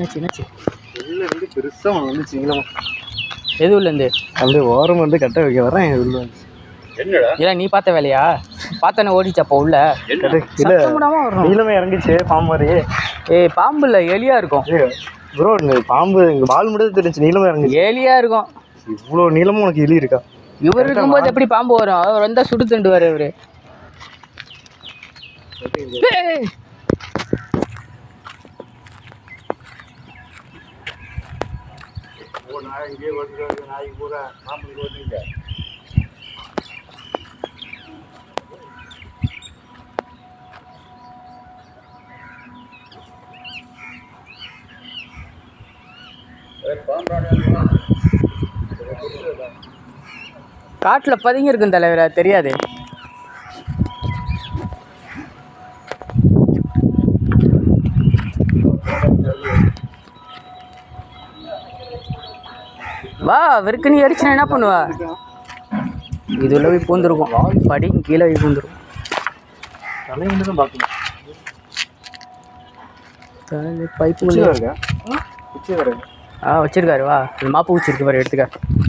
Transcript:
என்னாச்சு உள்ள இருந்து பெருசா ஒன்று வந்துச்சு நீளமா. எது உள்ளேருந்து? அப்படியே ஓரம் வந்து கட்ட வைக்க வரேன் உள்ள வந்துச்சு. என்னடா இல்லை நீ பார்த்த வேலையா? பார்த்தானே ஓடிச்சு அப்போ உள்ள நீளமே இறங்கிச்சு பாம்பு மாதிரி. பாம்பு இல்லை எலியா இருக்கும் ப்ரோ. பாம்பு இங்கே வால் முடியாது தெரிஞ்சு நீளமாக இறங்குச்சு. எலியா இருக்கும். இவ்வளோ நீளமும் உனக்கு எலி இருக்கா? இவர் இருக்கும்போது எப்படி பாம்பு வரும்? அவர் வந்தால் சுடு தண்டுவார் இவர். காட்டில் பதுங்கி இருக்கும் தலைவரா, தெரியாது. வா வெறுக்கு நீ அடிச்சுனா என்ன பண்ணுவா? இதுல போய் பூந்துருக்கும், படி கீழே போய் பூந்துருக்கும். தலையில தான் பார்க்கணும். பைப்பு வச்சிருக்காரு. வா மாப்பு வச்சிருக்கு பாரு, எடுத்துக்க.